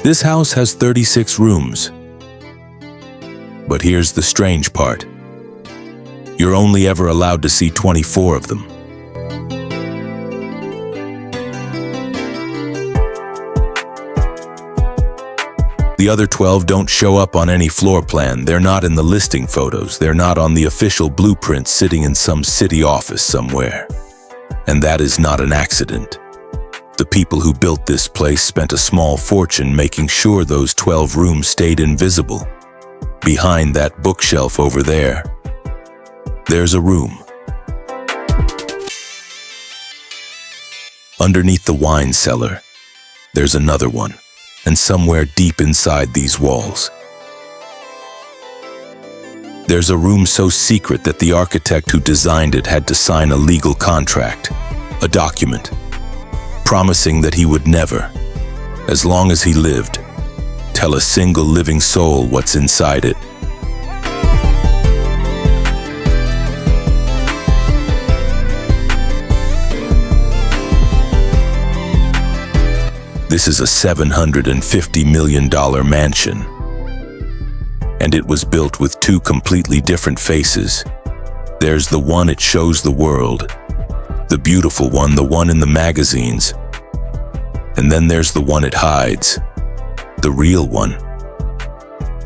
This house has 36 rooms. But here's the strange part. You're only ever allowed to see 24 of them. The other 12 don't show up on any floor plan. They're not in the listing photos. They're not on the official blueprint sitting in some city office somewhere. And that is not an accident. The people who built this place spent a small fortune making sure those 12 rooms stayed invisible. Behind that bookshelf over there, there's a room. Underneath the wine cellar, there's another one. And somewhere deep inside these walls, there's a room so secret that the architect who designed it had to sign a legal contract, a document, promising that he would never, as long as he lived, tell a single living soul what's inside it. This is a $750 million mansion, and it was built with two completely different faces. There's the one it shows the world, the beautiful one, the one in the magazines, and then there's the one it hides, the real one.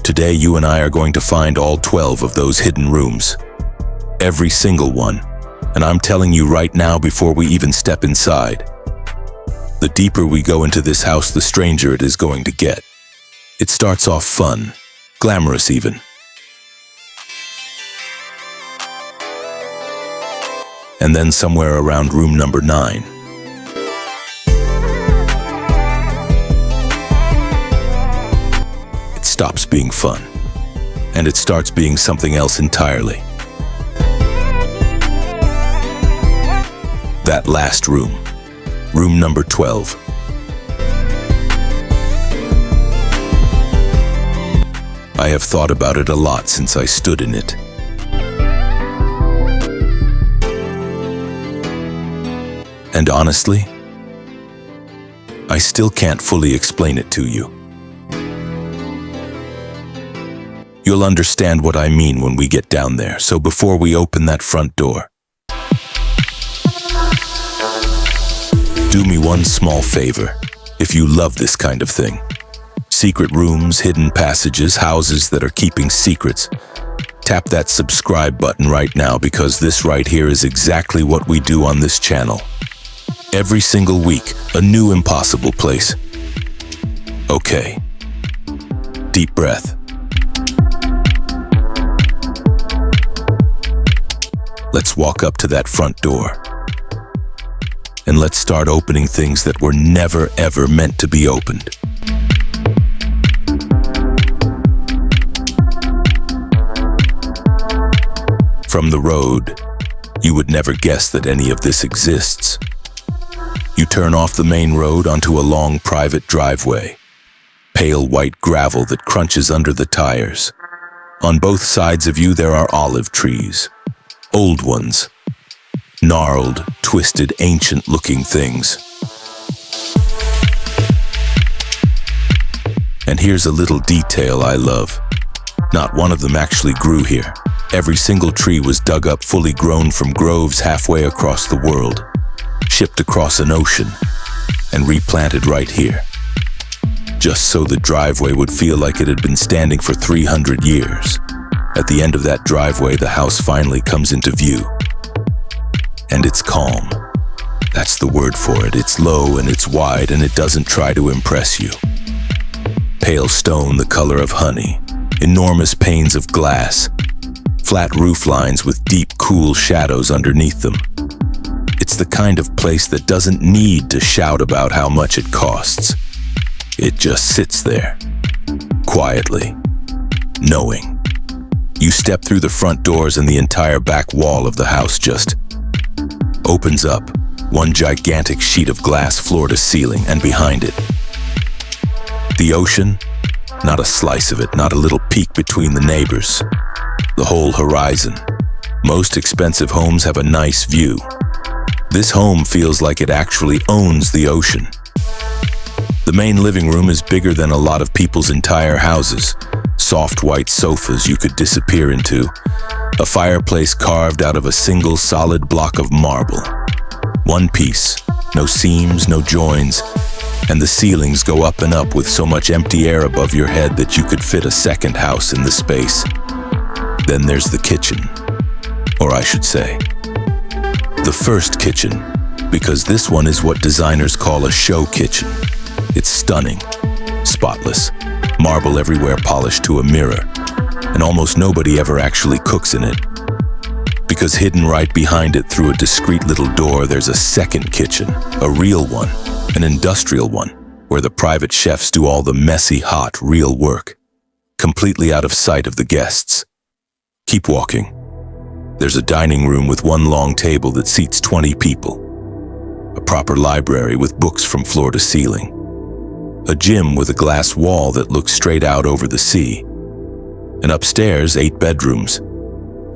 Today, you and I are going to find all 12 of those hidden rooms, every single one, and I'm telling you right now before we even step inside, the deeper we go into this house, the stranger it is going to get. It starts off fun, glamorous even. And then somewhere around room number 9, it stops being fun, and it starts being something else entirely. That last room. Room number 12. I have thought about it a lot since I stood in it. And honestly, I still can't fully explain it to you. You'll understand what I mean when we get down there, so before we open that front door, do me one small favor, if you love this kind of thing. Secret rooms, hidden passages, houses that are keeping secrets. Tap that subscribe button right now, because this right here is exactly what we do on this channel. Every single week, a new impossible place. Okay. Deep breath. Let's walk up to that front door. And let's start opening things that were never ever meant to be opened. From the road, you would never guess that any of this exists. You turn off the main road onto a long private driveway, pale white gravel that crunches under the tires. On both sides of you there are olive trees, old ones, gnarled, twisted, ancient-looking things. And here's a little detail I love. Not one of them actually grew here. Every single tree was dug up fully grown from groves halfway across the world, shipped across an ocean, and replanted right here, just so the driveway would feel like it had been standing for 300 years. At the end of that driveway, the house finally comes into view. And it's calm. That's the word for it. It's low and it's wide and it doesn't try to impress you. Pale stone the color of honey, enormous panes of glass, flat roof lines with deep, cool shadows underneath them. It's the kind of place that doesn't need to shout about how much it costs. It just sits there, quietly, knowing. You step through the front doors and the entire back wall of the house just opens up, one gigantic sheet of glass floor to ceiling, and behind it, the ocean, not a slice of it, not a little peek between the neighbors, the whole horizon. Most expensive homes have a nice view. This home feels like it actually owns the ocean. The main living room is bigger than a lot of people's entire houses. Soft white sofas you could disappear into. A fireplace carved out of a single solid block of marble. One piece, no seams, no joins, and the ceilings go up and up with so much empty air above your head that you could fit a second house in the space. Then there's the kitchen, or I should say, the first kitchen, because this one is what designers call a show kitchen. It's stunning, spotless, marble everywhere polished to a mirror, and almost nobody ever actually cooks in it. Because hidden right behind it through a discreet little door, there's a second kitchen, a real one, an industrial one, where the private chefs do all the messy, hot, real work, completely out of sight of the guests. Keep walking. There's a dining room with one long table that seats 20 people. A proper library with books from floor to ceiling. A gym with a glass wall that looks straight out over the sea. And upstairs, 8 bedrooms.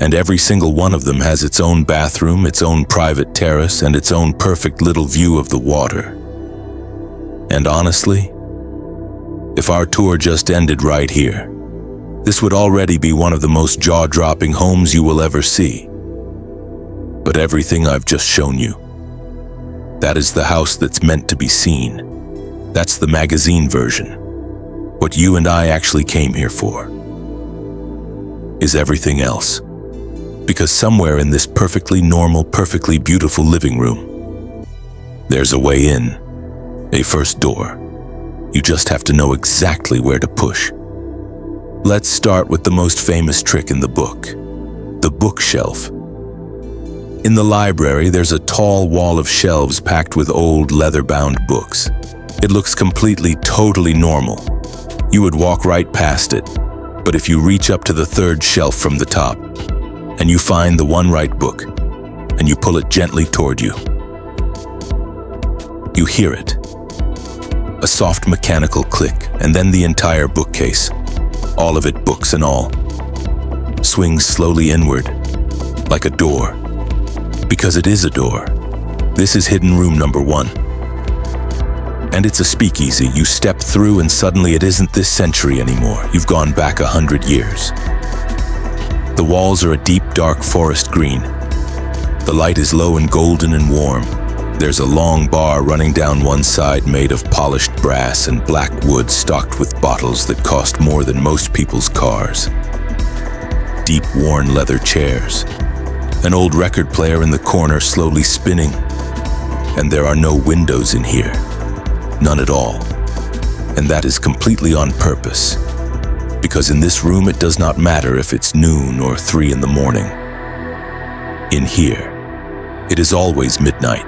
And every single one of them has its own bathroom, its own private terrace, and its own perfect little view of the water. And honestly, if our tour just ended right here, this would already be one of the most jaw-dropping homes you will ever see. But everything I've just shown you, that is the house that's meant to be seen. That's the magazine version. What you and I actually came here for is everything else. Because somewhere in this perfectly normal, perfectly beautiful living room, there's a way in, a first door. You just have to know exactly where to push. Let's start with the most famous trick in the book, the bookshelf. In the library, there's a tall wall of shelves packed with old leather-bound books. It looks completely, totally normal. You would walk right past it, but if you reach up to the third shelf from the top, and you find the one right book, and you pull it gently toward you, you hear it. A soft mechanical click, and then the entire bookcase, all of it books and all, swings slowly inward, like a door. Because it is a door. This is hidden room number 1. And it's a speakeasy. You step through and suddenly it isn't this century anymore. You've gone back 100 years. The walls are a deep, dark forest green. The light is low and golden and warm. There's a long bar running down one side made of polished brass and black wood stocked with bottles that cost more than most people's cars. Deep, worn leather chairs. An old record player in the corner slowly spinning. And there are no windows in here. None at all. And that is completely on purpose. Because in this room it does not matter if it's noon or 3 in the morning. In here, it is always midnight.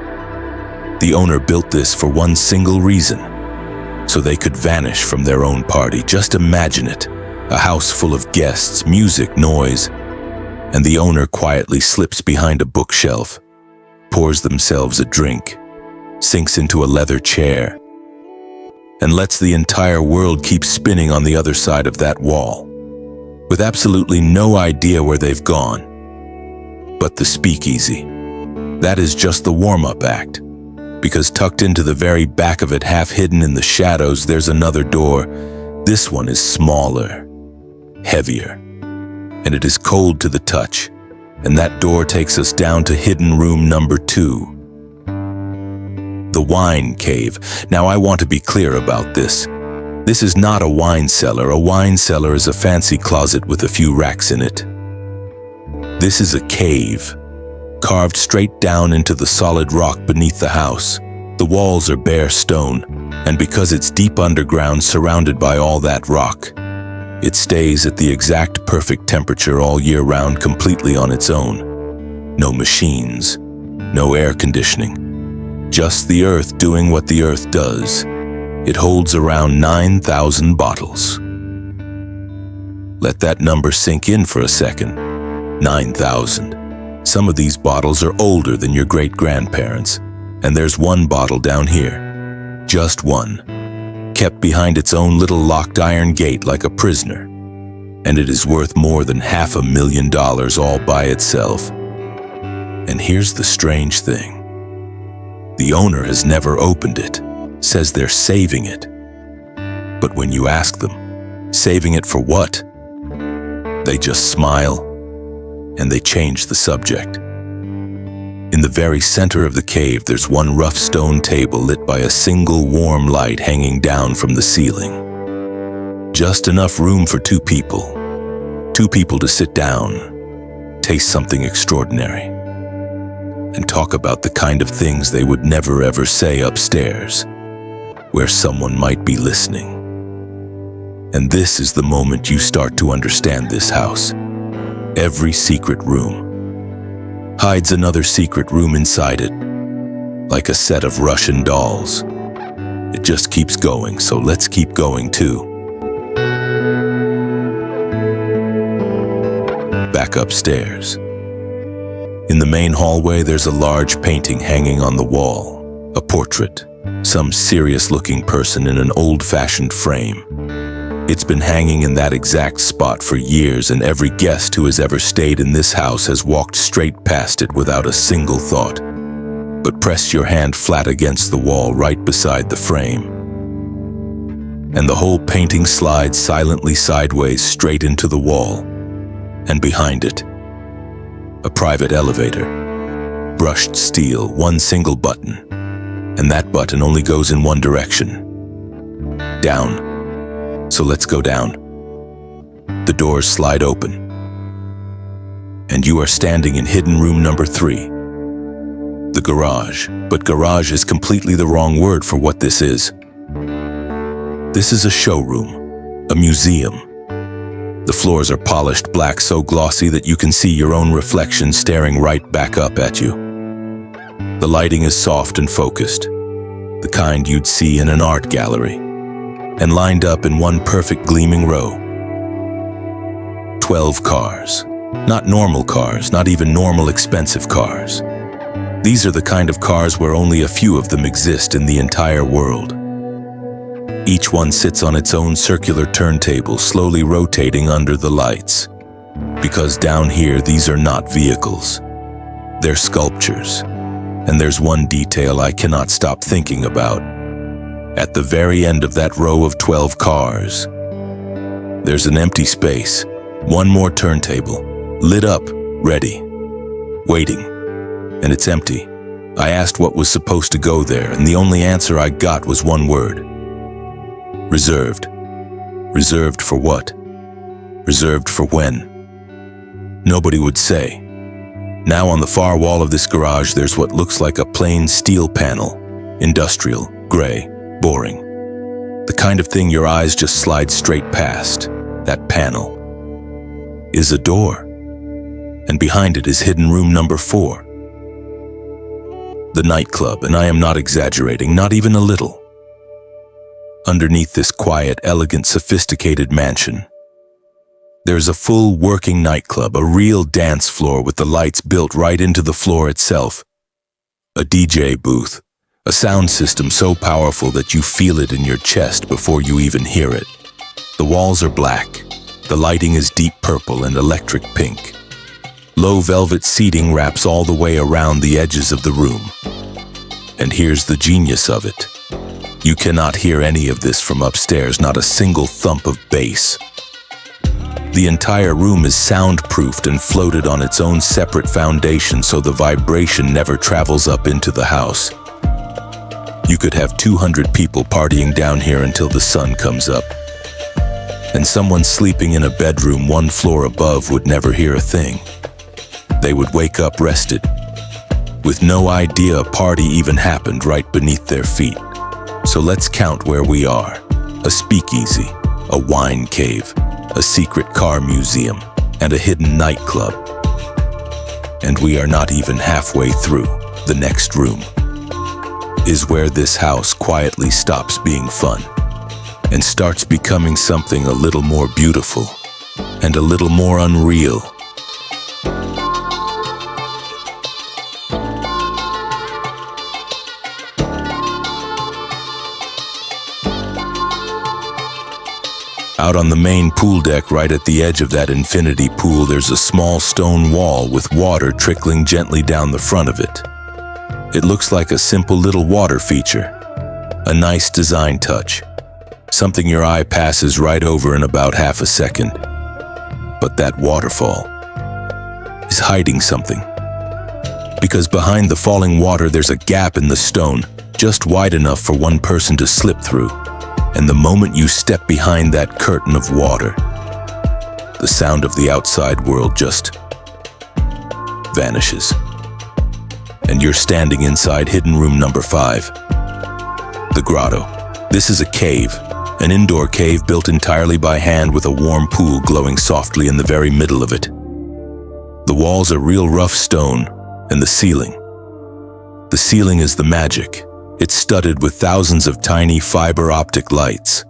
The owner built this for one single reason. So they could vanish from their own party. Just imagine it. A house full of guests, music, noise. And the owner quietly slips behind a bookshelf, pours themselves a drink, sinks into a leather chair, and lets the entire world keep spinning on the other side of that wall, with absolutely no idea where they've gone. But the speakeasy, that is just the warm-up act, because tucked into the very back of it, half hidden in the shadows, there's another door. This one is smaller, heavier, and it is cold to the touch, and that door takes us down to hidden room number 2. The wine cave. Now I want to be clear about this. This is not a wine cellar. A wine cellar is a fancy closet with a few racks in it. This is a cave, carved straight down into the solid rock beneath the house. The walls are bare stone, and because it's deep underground surrounded by all that rock, it stays at the exact perfect temperature all year round completely on its own. No machines, no air conditioning. Just the earth doing what the earth does. It holds around 9,000 bottles. Let that number sink in for a second. 9,000. Some of these bottles are older than your great-grandparents, and there's one bottle down here. Just one. Kept behind its own little locked iron gate like a prisoner, and it is worth more than $500,000 all by itself. And here's the strange thing. The owner has never opened it, says they're saving it, But when you ask them, saving it for what? They just smile, and they change the subject. In the very center of the cave, there's one rough stone table lit by a single warm light hanging down from the ceiling. Just enough room for two people. Two people to sit down, taste something extraordinary, and talk about the kind of things they would never ever say upstairs, where someone might be listening. And this is the moment you start to understand this house. Every secret room hides another secret room inside it, like a set of Russian dolls. It just keeps going, so let's keep going too. Back upstairs. In the main hallway, there's a large painting hanging on the wall, a portrait, some serious-looking person in an old-fashioned frame. It's been hanging in that exact spot for years, and every guest who has ever stayed in this house has walked straight past it without a single thought. But press your hand flat against the wall right beside the frame, and the whole painting slides silently sideways straight into the wall, and behind it, a private elevator, brushed steel, one single button, and that button only goes in one direction, down. So let's go down. The doors slide open, and you are standing in hidden room number 3, the garage. But garage is completely the wrong word for what this is. This is a showroom, a museum. The floors are polished black, so glossy that you can see your own reflection staring right back up at you. The lighting is soft and focused, the kind you'd see in an art gallery, and lined up in one perfect gleaming row. 12 cars. Not normal cars, not even normal expensive cars. These are the kind of cars where only a few of them exist in the entire world. Each one sits on its own circular turntable, slowly rotating under the lights. Because down here, these are not vehicles. They're sculptures. And there's one detail I cannot stop thinking about. At the very end of that row of 12 cars, there's an empty space, one more turntable, lit up, ready, waiting, and it's empty. I asked what was supposed to go there, and the only answer I got was one word. Reserved. Reserved for what? Reserved for when? Nobody would say. Now on the far wall of this garage, there's what looks like a plain steel panel, industrial, gray, boring. The kind of thing your eyes just slide straight past. That panel is a door, and behind it is hidden room number 4. The nightclub, and I am not exaggerating, not even a little. Underneath this quiet, elegant, sophisticated mansion, there's a full working nightclub, a real dance floor with the lights built right into the floor itself. A DJ booth, a sound system so powerful that you feel it in your chest before you even hear it. The walls are black. The lighting is deep purple and electric pink. Low velvet seating wraps all the way around the edges of the room. And here's the genius of it. You cannot hear any of this from upstairs, not a single thump of bass. The entire room is soundproofed and floated on its own separate foundation, so the vibration never travels up into the house. You could have 200 people partying down here until the sun comes up. And someone sleeping in a bedroom 1 floor above would never hear a thing. They would wake up rested, with no idea a party even happened right beneath their feet. So let's count where we are. A speakeasy, a wine cave, a secret car museum, and a hidden nightclub. And we are not even halfway through. The next room is where this house quietly stops being fun and starts becoming something a little more beautiful and a little more unreal. Out on the main pool deck, right at the edge of that infinity pool, there's a small stone wall with water trickling gently down the front of it. It looks like a simple little water feature, a nice design touch. something your eye passes right over in about half a second. But that waterfall is hiding something. Because behind the falling water there's a gap in the stone, just wide enough for one person to slip through. And the moment you step behind that curtain of water, the sound of the outside world just vanishes. And you're standing inside hidden room number 5, the Grotto. This is a cave, an indoor cave built entirely by hand with a warm pool glowing softly in the very middle of it. The walls are real rough stone, and the ceiling is the magic. It's studded with thousands of tiny fiber optic lights.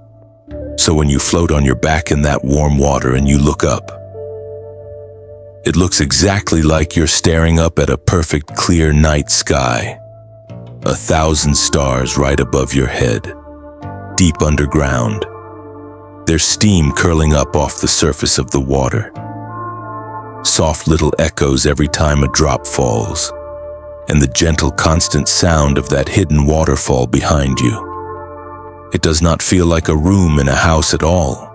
So when you float on your back in that warm water and you look up, it looks exactly like you're staring up at a perfect clear night sky. 1,000 stars right above your head, deep underground. There's steam curling up off the surface of the water. Soft little echoes every time a drop falls, and the gentle, constant sound of that hidden waterfall behind you. It does not feel like a room in a house at all.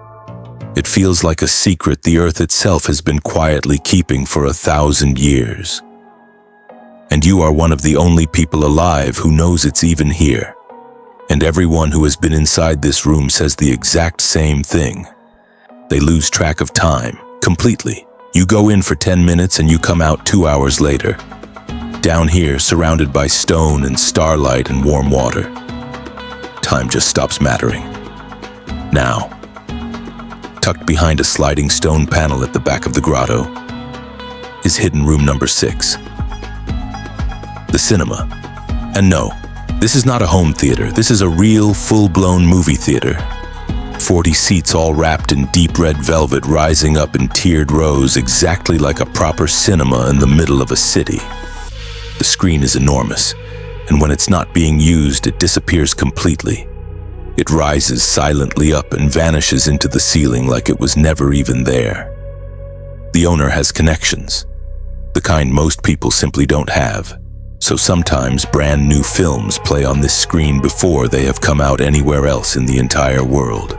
It feels like a secret the earth itself has been quietly keeping for 1,000 years. And you are one of the only people alive who knows it's even here. And everyone who has been inside this room says the exact same thing. They lose track of time, completely. You go in for 10 minutes and you come out 2 hours later. Down here, surrounded by stone and starlight and warm water, time just stops mattering. Now, tucked behind a sliding stone panel at the back of the grotto, is hidden room number 6. The cinema. And no, this is not a home theater. This is a real, full-blown movie theater. 40 seats all wrapped in deep red velvet rising up in tiered rows exactly like a proper cinema in the middle of a city. The screen is enormous, and when it's not being used, it disappears completely. It rises silently up and vanishes into the ceiling like it was never even there. The owner has connections, the kind most people simply don't have. So sometimes brand new films play on this screen before they have come out anywhere else in the entire world.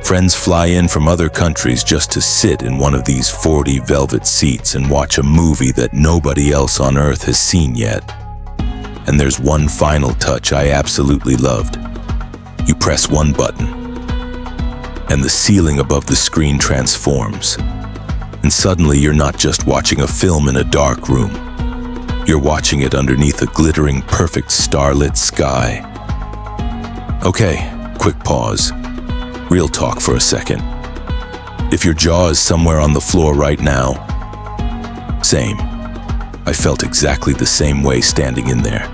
Friends fly in from other countries just to sit in one of these 40 velvet seats and watch a movie that nobody else on earth has seen yet. And there's one final touch I absolutely loved. You press one button, and the ceiling above the screen transforms. And suddenly you're not just watching a film in a dark room. You're watching it underneath a glittering, perfect starlit sky. Okay, quick pause. Real talk for a second. If your jaw is somewhere on the floor right now, same. I felt exactly the same way standing in there.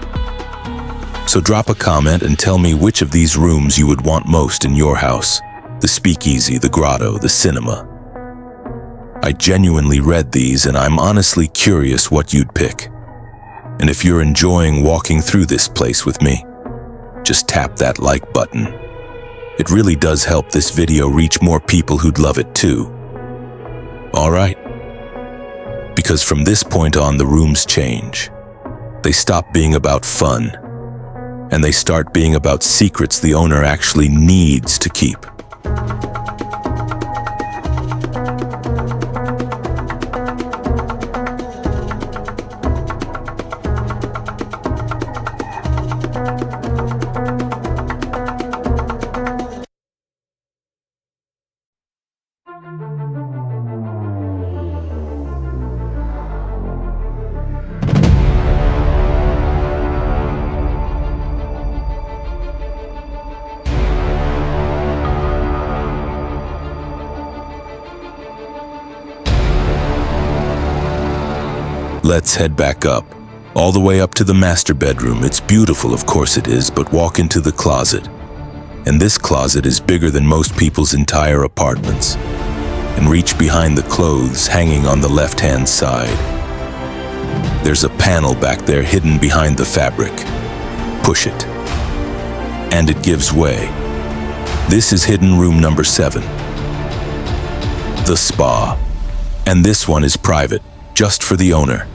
So drop a comment and tell me which of these rooms you would want most in your house. The Speakeasy, the Grotto, the cinema. I genuinely read these and I'm honestly curious what you'd pick. And if you're enjoying walking through this place with me, just tap that like button. It really does help this video reach more people who'd love it too. Alright? Because from this point on, the rooms change. They stop being about fun, and they start being about secrets the owner actually needs to keep. Let's head back up, all the way up to the master bedroom. It's beautiful, of course it is, but walk into the closet. And this closet is bigger than most people's entire apartments. And reach behind the clothes hanging on the left-hand side. There's a panel back there hidden behind the fabric. Push it, and it gives way. This is hidden room number 7. The spa. And this one is private, just for the owner.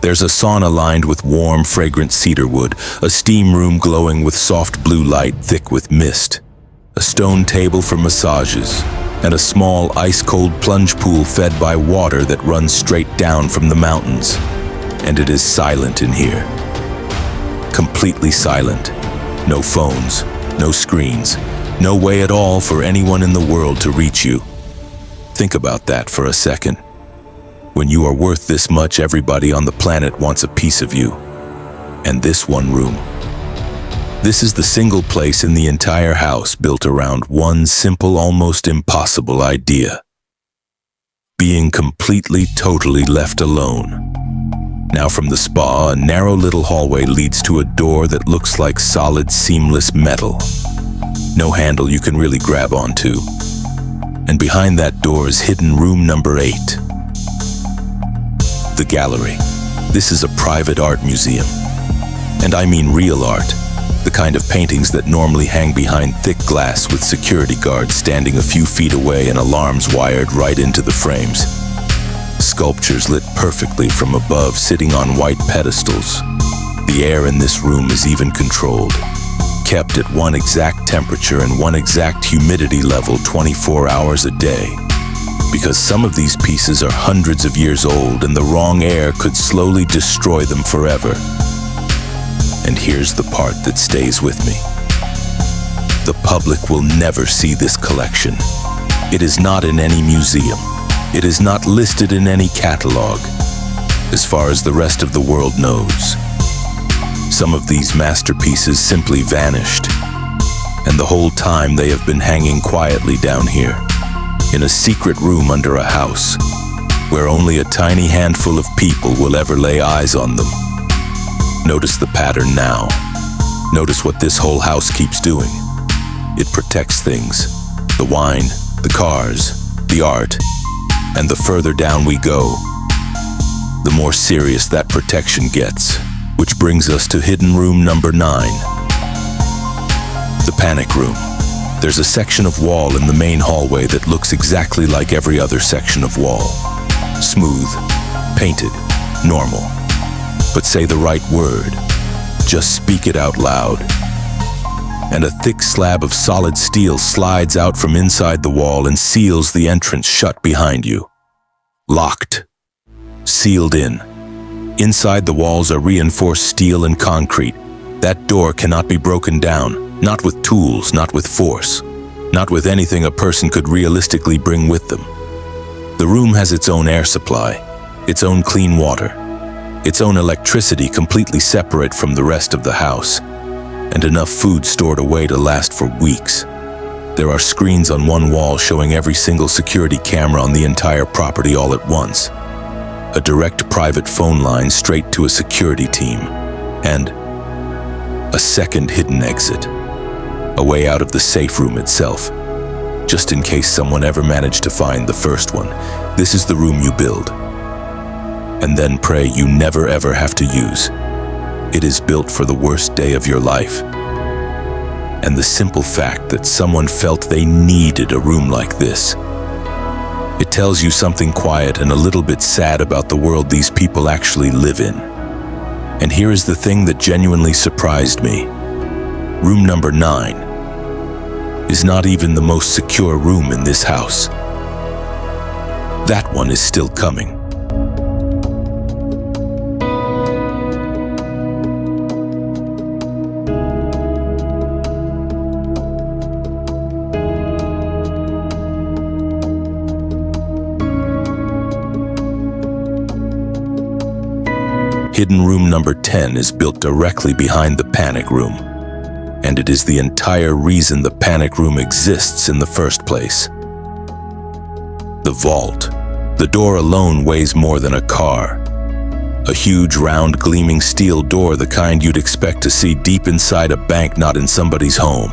There's a sauna lined with warm, fragrant cedar wood, a steam room glowing with soft blue light thick with mist, a stone table for massages, and a small ice-cold plunge pool fed by water that runs straight down from the mountains. And it is silent in here. Completely silent. No phones, no screens, no way at all for anyone in the world to reach you. Think about that for a second. When you are worth this much, everybody on the planet wants a piece of you. And this one room. This is the single place in the entire house built around one simple, almost impossible idea. Being completely, totally left alone. Now from the spa, a narrow little hallway leads to a door that looks like solid, seamless metal. No handle you can really grab onto. And behind that door is hidden room number 8. The gallery. This is a private art museum. And I mean real art. The kind of paintings that normally hang behind thick glass with security guards standing a few feet away and alarms wired right into the frames. Sculptures lit perfectly from above, sitting on white pedestals. The air in this room is even controlled, kept at one exact temperature and one exact humidity level 24 hours a day. Because some of these pieces are hundreds of years old and the wrong air could slowly destroy them forever. And here's the part that stays with me. The public will never see this collection. It is not in any museum. It is not listed in any catalog, as far as the rest of the world knows. Some of these masterpieces simply vanished, and the whole time they have been hanging quietly down here, in a secret room under a house, where only a tiny handful of people will ever lay eyes on them. Notice the pattern now. Notice what this whole house keeps doing. It protects things. The wine, the cars, the art, and the further down we go, the more serious that protection gets. Which brings us to hidden room number 9. The panic room. There's a section of wall in the main hallway that looks exactly like every other section of wall. Smooth, painted, normal. But say the right word. Just speak it out loud. And a thick slab of solid steel slides out from inside the wall and seals the entrance shut behind you. Locked. Sealed in. Inside the walls are reinforced steel and concrete. That door cannot be broken down, not with tools, not with force, not with anything a person could realistically bring with them. The room has its own air supply, its own clean water, its own electricity completely separate from the rest of the house, and enough food stored away to last for weeks. There are screens on one wall showing every single security camera on the entire property all at once. A direct private phone line straight to a security team, and a second hidden exit, a way out of the safe room itself. Just in case someone ever managed to find the first one, this is the room you build. And then pray you never ever have to use. It is built for the worst day of your life. And the simple fact that someone felt they needed a room like this, it tells you something quiet and a little bit sad about the world these people actually live in. And here is the thing that genuinely surprised me. Room number 9 is not even the most secure room in this house. That one is still coming. Hidden room number 10 is built directly behind the panic room, and it is the entire reason the panic room exists in the first place. The vault. The door alone weighs more than a car. A huge, round, gleaming steel door, the kind you'd expect to see deep inside a bank, not in somebody's home.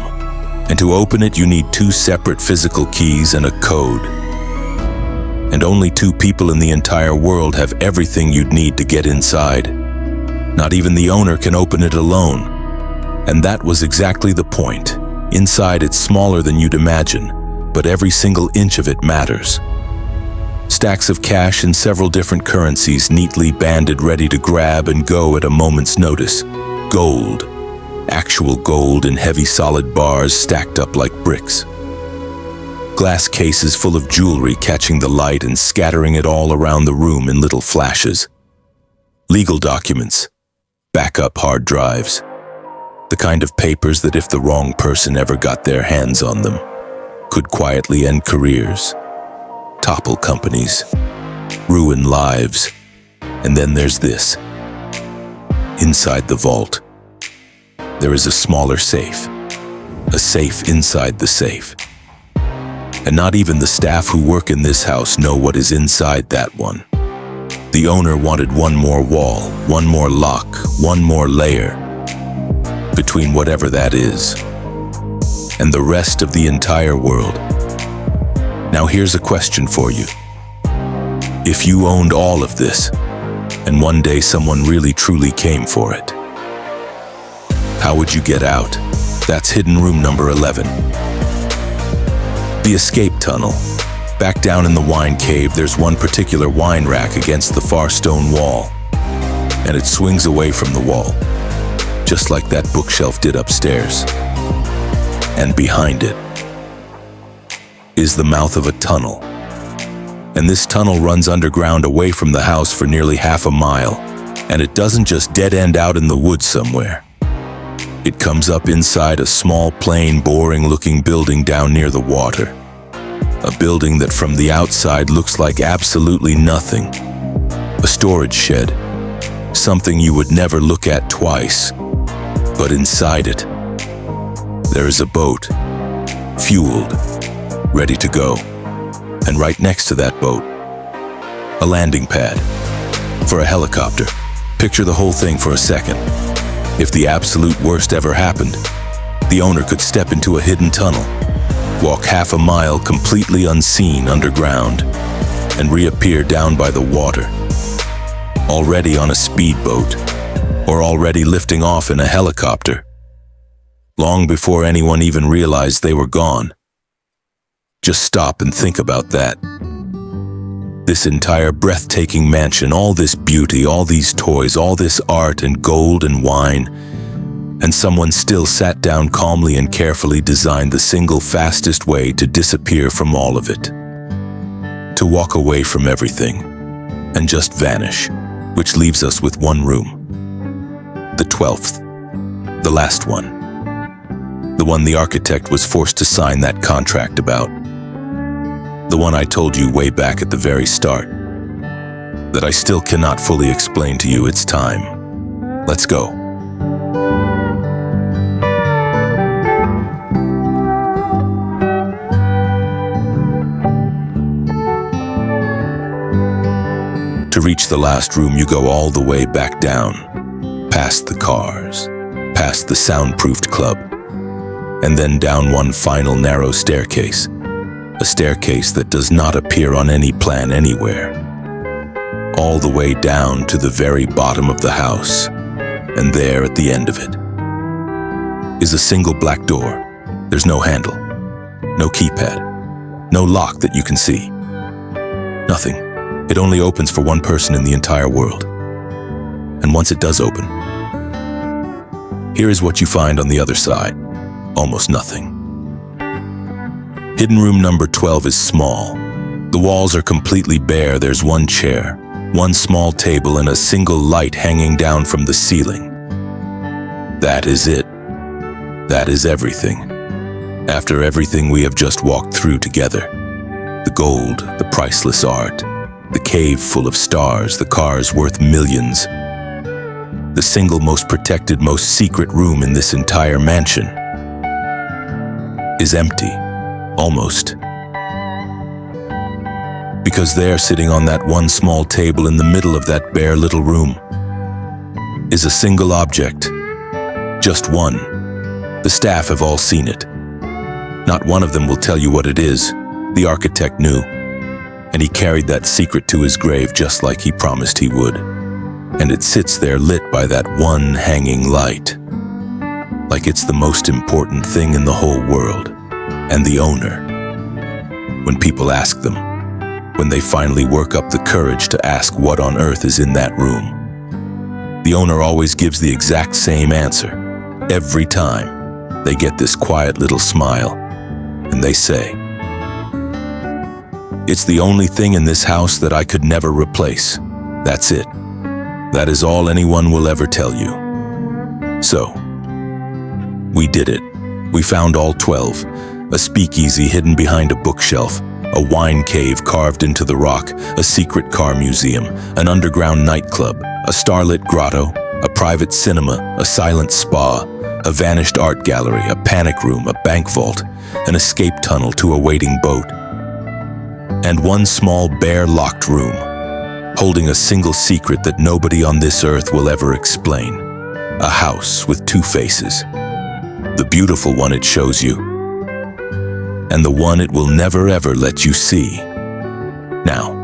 And to open it, you need 2 separate physical keys and a code. And only 2 people in the entire world have everything you'd need to get inside. Not even the owner can open it alone. And that was exactly the point. Inside, it's smaller than you'd imagine, but every single inch of it matters. Stacks of cash in several different currencies neatly banded, ready to grab and go at a moment's notice. Gold. Actual gold in heavy solid bars stacked up like bricks. Glass cases full of jewelry catching the light and scattering it all around the room in little flashes. Legal documents, backup hard drives, the kind of papers that if the wrong person ever got their hands on them, could quietly end careers, topple companies, ruin lives. And then there's this. Inside the vault, there is a smaller safe. A safe inside the safe. And not even the staff who work in this house know what is inside that one. The owner wanted one more wall, one more lock, one more layer between whatever that is and the rest of the entire world. Now here's a question for you. If you owned all of this, and one day someone really truly came for it, how would you get out? That's hidden room number 11. The escape tunnel. Back down in the wine cave, there's one particular wine rack against the far stone wall, and it swings away from the wall, just like that bookshelf did upstairs. And behind it is the mouth of a tunnel. And this tunnel runs underground away from the house for nearly half a mile, and it doesn't just dead end out in the woods somewhere. It comes up inside a small, plain, boring-looking building down near the water. A building that from the outside looks like absolutely nothing. A storage shed. Something you would never look at twice. But inside it, there is a boat, fueled, ready to go. And right next to that boat, a landing pad for a helicopter. Picture the whole thing for a second. If the absolute worst ever happened, the owner could step into a hidden tunnel, walk half a mile completely unseen underground, and reappear down by the water, already on a speedboat, or already lifting off in a helicopter, long before anyone even realized they were gone. Just stop and think about that. This entire breathtaking mansion, all this beauty, all these toys, all this art and gold and wine, and someone still sat down calmly and carefully designed the single fastest way to disappear from all of it. To walk away from everything and just vanish, which leaves us with one room. The 12th, the last one. The one the architect was forced to sign that contract about. The one I told you way back at the very start, that I still cannot fully explain to you. It's time. Let's go. To reach the last room, you go all the way back down, past the cars, past the soundproofed club, and then down one final narrow staircase. A staircase that does not appear on any plan anywhere. All the way down to the very bottom of the house, and there at the end of it is a single black door. There's no handle, no keypad, no lock that you can see. Nothing. It only opens for one person in the entire world. And once it does open, here is what you find on the other side. Almost nothing. Hidden room number 12 is small. The walls are completely bare. There's one chair, one small table, and a single light hanging down from the ceiling. That is it. That is everything. After everything we have just walked through together. The gold, the priceless art, the cave full of stars, the cars worth millions. The single most protected, most secret room in this entire mansion is empty. Almost. Because there, sitting on that one small table in the middle of that bare little room, is a single object. Just one. The staff have all seen it. Not one of them will tell you what it is. The architect knew, and he carried that secret to his grave just like he promised he would. And it sits there lit by that one hanging light, like it's the most important thing in the whole world. And the owner, when people ask them, when they finally work up the courage to ask what on earth is in that room, the owner always gives the exact same answer. Every time, they get this quiet little smile, and they say, "It's the only thing in this house that I could never replace. That's it. That is all anyone will ever tell you." So, we did it. We found all 12. A speakeasy hidden behind a bookshelf, a wine cave carved into the rock, a secret car museum, an underground nightclub, a starlit grotto, a private cinema, a silent spa, a vanished art gallery, a panic room, a bank vault, an escape tunnel to a waiting boat, and one small bare locked room, holding a single secret that nobody on this earth will ever explain. A house with two faces. The beautiful one it shows you, and the one it will never ever let you see. Now,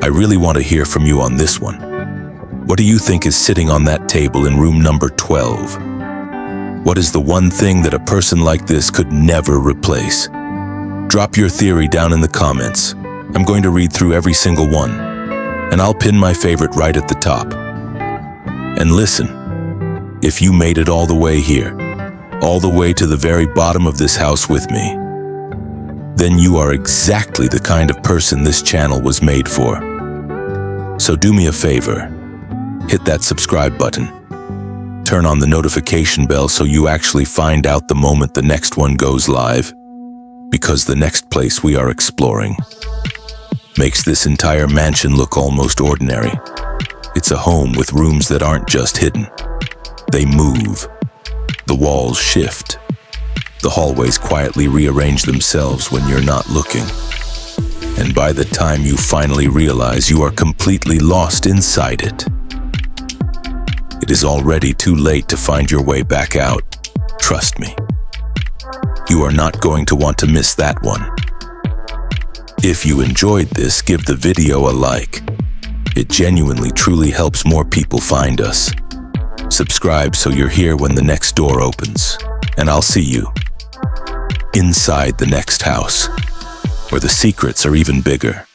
I really want to hear from you on this one. What do you think is sitting on that table in room number 12? What is the one thing that a person like this could never replace? Drop your theory down in the comments. I'm going to read through every single one, and I'll pin my favorite right at the top. And listen, if you made it all the way here, all the way to the very bottom of this house with me, then you are exactly the kind of person this channel was made for. So do me a favor, hit that subscribe button. Turn on the notification bell so you actually find out the moment the next one goes live, because the next place we are exploring makes this entire mansion look almost ordinary. It's a home with rooms that aren't just hidden. They move. The walls shift. The hallways quietly rearrange themselves when you're not looking. And by the time you finally realize you are completely lost inside it, it is already too late to find your way back out. Trust me. You are not going to want to miss that one. If you enjoyed this, give the video a like. It genuinely truly helps more people find us. Subscribe so you're here when the next door opens. And I'll see you inside the next house, where the secrets are even bigger.